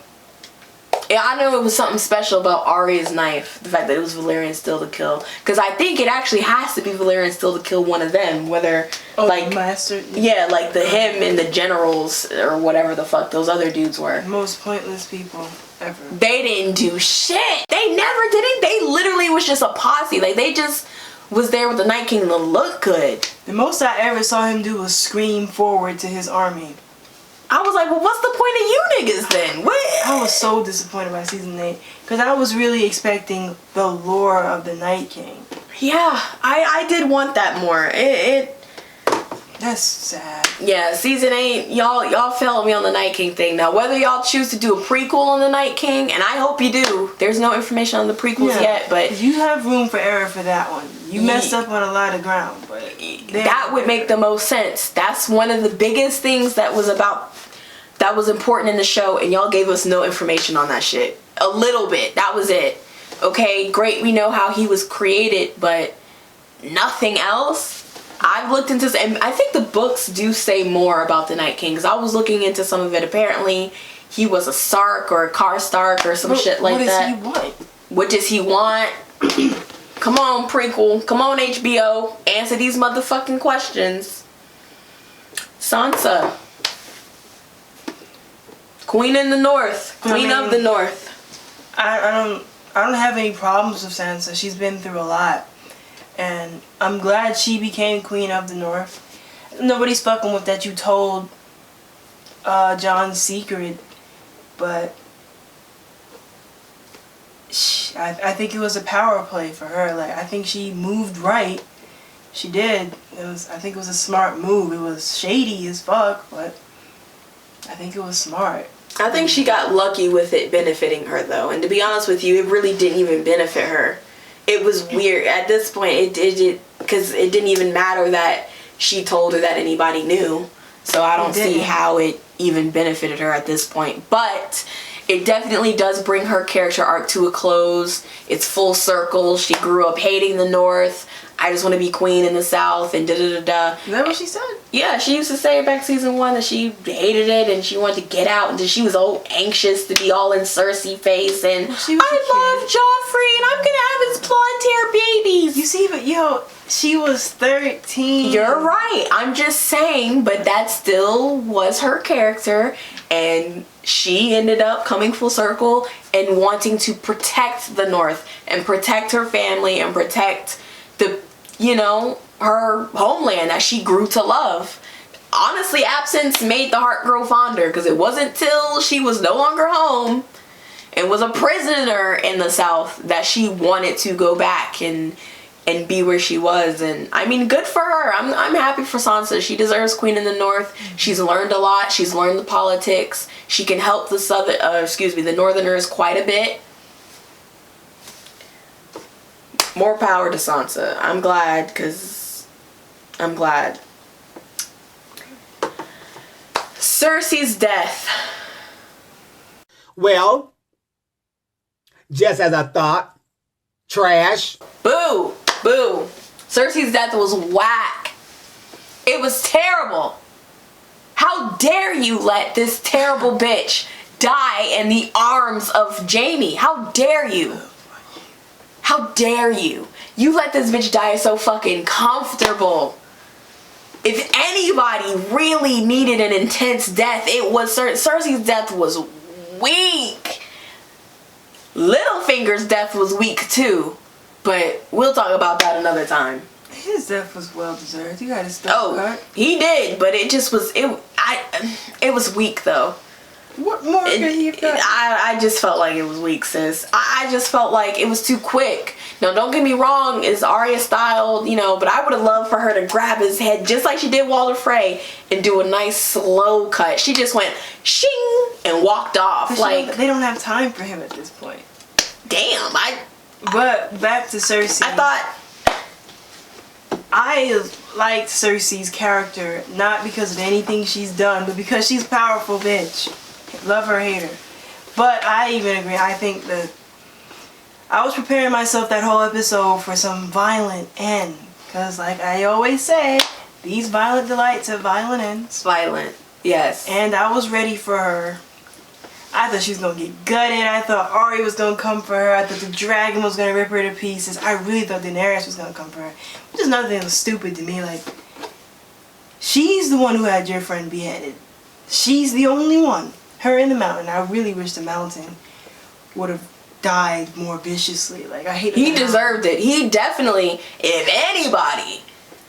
Speaker 1: Yeah, I know it was something special about Arya's knife. The fact that it was Valyrian steel to kill. Because I think it actually has to be Valyrian steel to kill one of them. Whether, like...
Speaker 2: Master...
Speaker 1: Yeah, like him and the generals or whatever the fuck those other dudes were.
Speaker 2: Most pointless people ever.
Speaker 1: They didn't do shit. They never did it. They literally was just a posse. Like, they just was there with the Night King to look good.
Speaker 2: The most I ever saw him do was scream forward to his army.
Speaker 1: I was like, well, what's the point of you niggas then? What?
Speaker 2: I was so disappointed by season 8 because I was really expecting the lore of the Night King.
Speaker 1: Yeah, I did want that more.
Speaker 2: That's sad.
Speaker 1: Yeah, season 8, y'all failed me on the Night King thing. Now, whether y'all choose to do a prequel on the Night King, and I hope you do. There's no information on the prequels yet, but
Speaker 2: you have room for error for that one. You messed up on a lot of ground, but
Speaker 1: that would make the most sense. That's one of the biggest things that was important in the show, and y'all gave us no information on that shit. A little bit. That was it. Okay, great, we know how he was created, but nothing else. I've looked into this, and I think the books do say more about the Night King, because I was looking into some of it. Apparently, he was a Stark or a Karstark or some shit like that. What does he want? Come on, prequel. Come on, HBO. Answer these motherfucking questions. Sansa. Queen in the North. Queen of the North.
Speaker 2: I don't have any problems with Sansa. She's been through a lot. And I'm glad she became Queen of the North. Nobody's fucking with that you told Jon's secret. But I think it was a power play for her. Like, I think she moved right. She did. I think it was a smart move. It was shady as fuck, but I think it was smart.
Speaker 1: I think she got lucky with it benefiting her, though. And to be honest with you, it really didn't even benefit her. It was weird. At this point, it did, because it didn't even matter that she told her that anybody knew. So I don't see how it even benefited her at this point. But it definitely does bring her character arc to a close. It's full circle. She grew up hating the North. I just want to be queen in the South, and da-da-da-da.
Speaker 2: Is that what she said? Yeah,
Speaker 1: she used to say back season 1 that she hated it and she wanted to get out, and she was all anxious to be all in Cersei face, and I love Joffrey and I'm gonna have his blonde hair babies.
Speaker 2: You see, but she was 13.
Speaker 1: You're right. I'm just saying, but that still was her character, and she ended up coming full circle and wanting to protect the North and protect her family and protect her homeland that she grew to love. Honestly, absence made the heart grow fonder, because it wasn't till she was no longer home and was a prisoner in the South that she wanted to go back and be where she was. And I mean, good for her. I'm happy for Sansa. She deserves Queen in the North. She's learned a lot. She's learned the politics. She can help the Northerners quite a bit. More power to Sansa. I'm glad, because I'm glad. Cersei's death.
Speaker 3: Well, just as I thought. Trash.
Speaker 1: Boo. Boo. Cersei's death was whack. It was terrible. How dare you let this terrible bitch die in the arms of Jaime? How dare you? How dare you? You let this bitch die so fucking comfortable. If anybody really needed an intense death, it was Cersei's death was weak. Littlefinger's death was weak too, but we'll talk about that another time.
Speaker 2: His death was well deserved. You got his stuff cut.
Speaker 1: He did, but it just was it was weak though.
Speaker 2: What more could he have done?
Speaker 1: I just felt like it was weak, sis. I just felt like it was too quick. Now, don't get me wrong, it's Arya style, but I would have loved for her to grab his head just like she did Walder Frey and do a nice slow cut. She just went shing and walked off.
Speaker 2: But they don't have time for him at this point.
Speaker 1: Damn,
Speaker 2: But back to Cersei. I liked Cersei's character, not because of anything she's done, but because she's a powerful bitch. Love her or hate her. But I even agree. I think that I was preparing myself that whole episode for some violent end. Because like I always say, these violent delights have violent ends.
Speaker 1: Violent, yes.
Speaker 2: And I was ready for her. I thought she was going to get gutted. I thought Arya was going to come for her. I thought the dragon was going to rip her to pieces. I really thought Daenerys was going to come for her. Which is another thing that was stupid to me. Like, she's the one who had your friend beheaded. She's the only one. Her in the mountain. I really wish the mountain would have died more viciously. Like, I hate.
Speaker 1: He deserved it. He definitely, if anybody.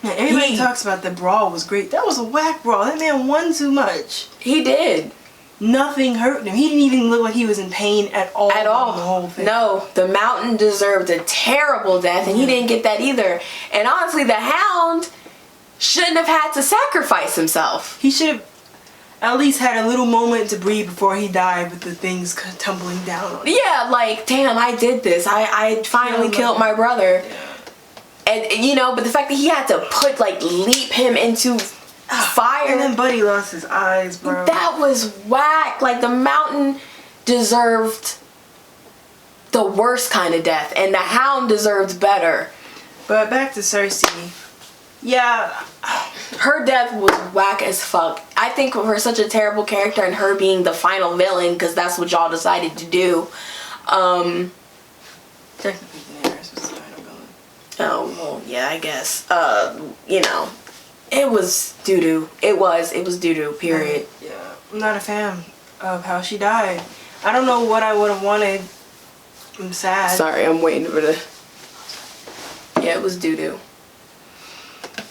Speaker 2: Yeah, everybody talks about the brawl was great. That was a whack brawl. That man won too much.
Speaker 1: He did.
Speaker 2: Nothing hurt him. He didn't even look like he was in pain at all.
Speaker 1: At all.
Speaker 2: The whole thing.
Speaker 1: No, the mountain deserved a terrible death, and he didn't get that either. And honestly, the Hound shouldn't have had to sacrifice himself.
Speaker 2: He should have at least had a little moment to breathe before he died with the things tumbling down on him.
Speaker 1: Yeah, like, damn, I did this. I finally killed my brother. Yeah. And, but the fact that he had to leap him into fire.
Speaker 2: And then Buddy lost his eyes, bro.
Speaker 1: That was whack. Like, the mountain deserved the worst kind of death, and the Hound deserved better.
Speaker 2: But back to Cersei. Yeah,
Speaker 1: her death was whack as fuck. I think of her such a terrible character, and her being the final villain, because that's what y'all decided to do.
Speaker 2: Technically, Daenerys was the final villain.
Speaker 1: Oh, well, yeah, I guess. It was doo-doo. It was doo-doo, period.
Speaker 2: Yeah, I'm not a fan of how she died. I don't know what I would have wanted. I'm sad.
Speaker 1: Sorry, I'm waiting for the... Yeah, it was doo-doo.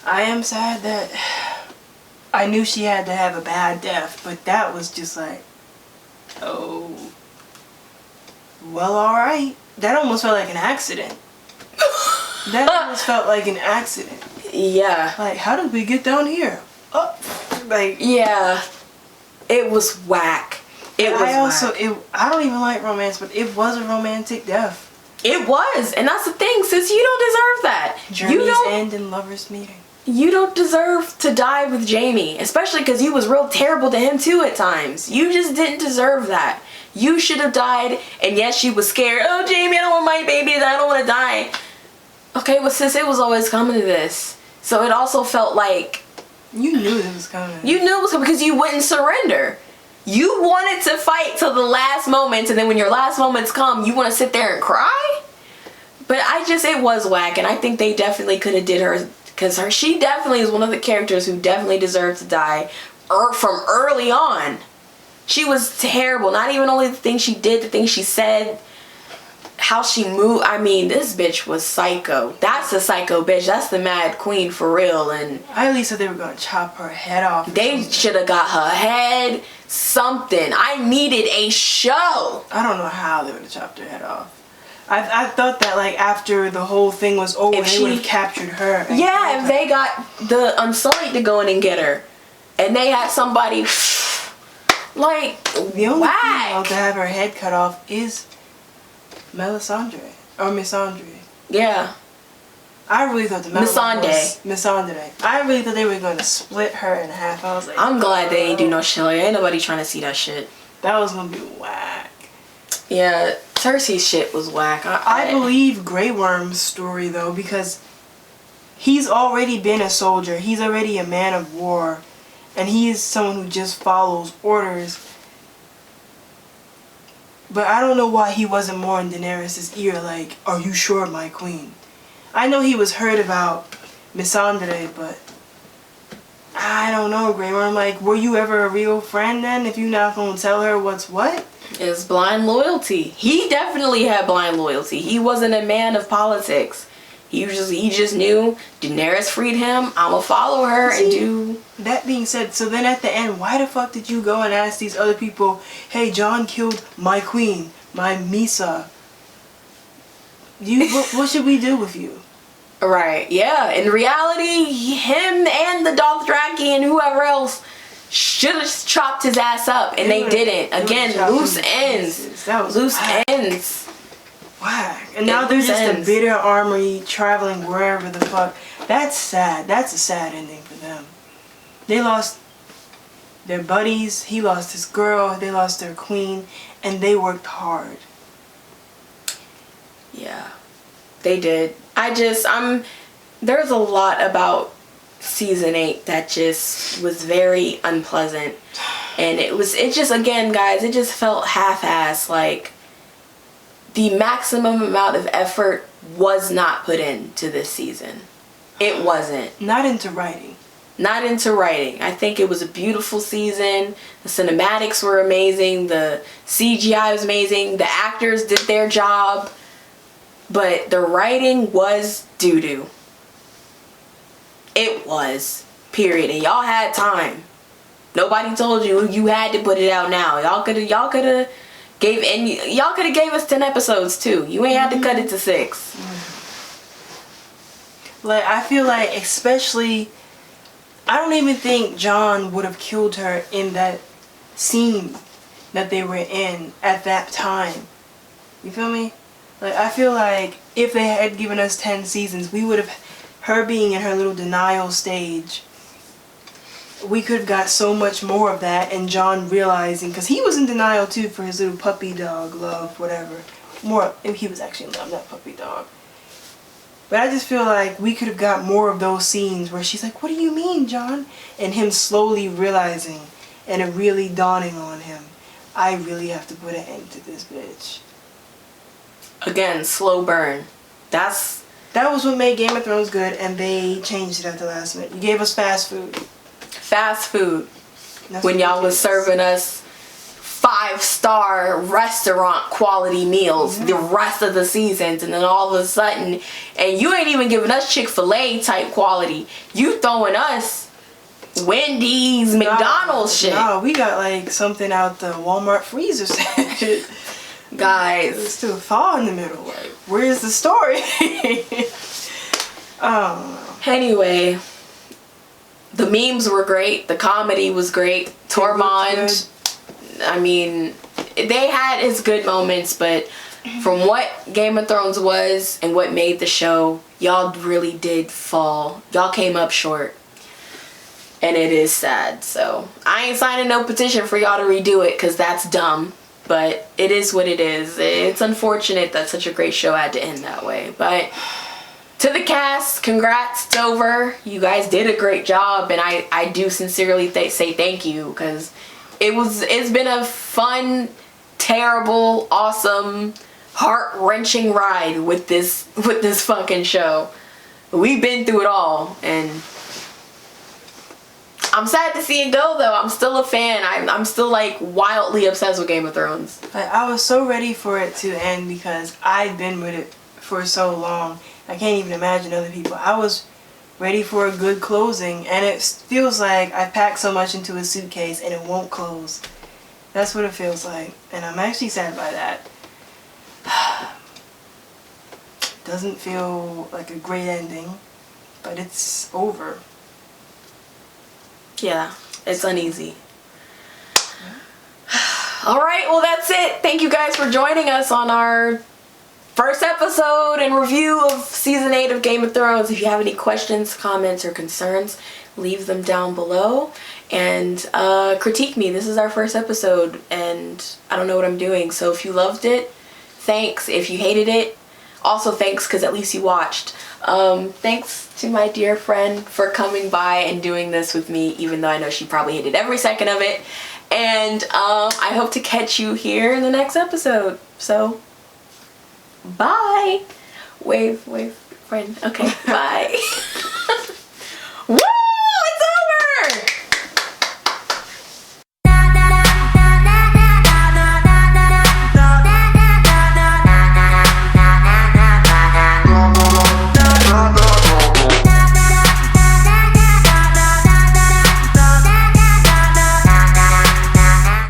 Speaker 2: I am sad that I knew she had to have a bad death, but that was just like, oh, well, alright. That almost felt like an accident. That almost felt like an accident.
Speaker 1: Yeah.
Speaker 2: Like, how did we get down here? Oh, like...
Speaker 1: Yeah. It was whack. It was whack.
Speaker 2: I don't even like romance, but it was a romantic death.
Speaker 1: It was. And that's the thing, sis, you don't deserve that.
Speaker 2: Journeys end in lovers meeting.
Speaker 1: You don't deserve to die with Jamie, especially because you was real terrible to him too at times. You just didn't deserve that. You should have died, and yes, she was scared. Oh, Jamie, I don't want my baby, I don't want to die. Okay, but sis, it was always coming to this. So it also felt like...
Speaker 2: You knew it was coming.
Speaker 1: You knew it was coming because you wouldn't surrender. You wanted to fight till the last moment, and then when your last moments come, you want to sit there and cry? But it was whack, and I think they definitely could have did her... Because she definitely is one of the characters who definitely deserved to die from early on. She was terrible. Not even only the things she did, the things she said, how she moved. I mean, this bitch was psycho. That's a psycho bitch. That's the Mad Queen for real. And
Speaker 2: I at least said they were going to chop her head off.
Speaker 1: They should have got her head, something. I needed a show.
Speaker 2: I don't know how they would have chopped her head off. I thought that, like, after the whole thing was over, they would have captured her.
Speaker 1: Yeah, if they got the Unsullied to go in and get her. And they had somebody, like,
Speaker 2: the only female to have her head cut off is Melisandre. Or Missandre.
Speaker 1: Yeah.
Speaker 2: I really thought the
Speaker 1: Missandre.
Speaker 2: I really thought they were going to split her in half. I was like,
Speaker 1: I'm glad they ain't do no shit like that. Ain't nobody trying to see that shit.
Speaker 2: That was going to be whack.
Speaker 1: Yeah, Cersei's shit was whack.
Speaker 2: I believe Grey Worm's story, though, because he's already been a soldier. He's already a man of war. And he is someone who just follows orders. But I don't know why he wasn't more in Daenerys' ear, like, are you sure, my queen? I know he was heard about Missandre, but I don't know, Grey Worm. Like, were you ever a real friend then if you're not going to tell her what's what?
Speaker 1: It's blind loyalty. He definitely had blind loyalty. He wasn't a man of politics. He just knew Daenerys freed him. I'ma follow her and do...
Speaker 2: That being said, so then at the end, why the fuck did you go and ask these other people, hey, Jon killed my queen, my Misa. What should we do with you?
Speaker 1: Right, yeah. In reality, him and the Dothraki and whoever else should have chopped his ass up, and they didn't. Again, loose ends.
Speaker 2: That was
Speaker 1: loose
Speaker 2: whack.
Speaker 1: ends.
Speaker 2: Whack. And now they're just a bitter armory traveling wherever the fuck. That's sad. That's a sad ending for them. They lost their buddies. He lost his girl. They lost their queen. And they worked hard.
Speaker 1: Yeah. They did. There's a lot about season 8 that just was very unpleasant, and it just again, guys, it just felt half-assed. Like, the maximum amount of effort was not put into this season. It wasn't.
Speaker 2: Not into writing.
Speaker 1: I think it was a beautiful season. The cinematics were amazing. The CGI was amazing. The actors did their job, but the writing was doo-doo. It was. Period. And y'all had time. Nobody told you had to put it out now. Y'all could have gave us 10 episodes too. You ain't had to cut it to 6.
Speaker 2: Like, I feel like, especially, I don't even think Jon would have killed her in that scene that they were in at that time. You feel me? Like, I feel like if they had given us 10 seasons, we would have, her being in her little denial stage, we could have got so much more of that, and Jon realizing, because he was in denial too for his little puppy dog love, whatever. He was actually in love, not puppy dog. But I just feel like we could have got more of those scenes where she's like, what do you mean, Jon? And him slowly realizing, and it really dawning on him, I really have to put an end to this bitch. Again,
Speaker 1: slow burn. That
Speaker 2: was what made Game of Thrones good, and they changed it at the last minute. You gave us fast food.
Speaker 1: When y'all was serving us 5-star restaurant quality meals the rest of the seasons, and then all of a sudden, and you ain't even giving us Chick-fil-A type quality. You throwing us Wendy's, McDonald's shit.
Speaker 2: No, we got like something out the Walmart freezer.
Speaker 1: Guys.
Speaker 2: It's still fall in the middle. Like, where's the story? Oh.
Speaker 1: Anyway, the memes were great. The comedy was great. Tormund, I mean, they had its good moments, but from what Game of Thrones was and what made the show, y'all really did fall. Y'all came up short. And it is sad. So I ain't signing no petition for y'all to redo it because that's dumb. But it is what it is. It's unfortunate that such a great show had to end that way. But to the cast, congrats, it's over. You guys did a great job. And I do sincerely say thank you because it's been a fun, terrible, awesome, heart-wrenching ride with this fucking show. We've been through it all, and I'm sad to see it go though. I'm still a fan. I'm still like wildly obsessed with Game of Thrones.
Speaker 2: I was so ready for it to end because I've been with it for so long. I can't even imagine other people. I was ready for a good closing, and it feels like I packed so much into a suitcase and it won't close. That's what it feels like, and I'm actually sad by that. Doesn't feel like a great ending, but it's over.
Speaker 1: Yeah, it's uneasy. Alright, well that's it. Thank you guys for joining us on our first episode and review of Season 8 of Game of Thrones. If you have any questions, comments, or concerns, leave them down below. And critique me. This is our first episode, and I don't know what I'm doing. So if you loved it, thanks. If you hated it, also thanks, because at least you watched. Thanks to my dear friend for coming by and doing this with me, even though I know she probably hated every second of it. And I hope to catch you here in the next episode. So, bye. Wave, friend. Okay, bye.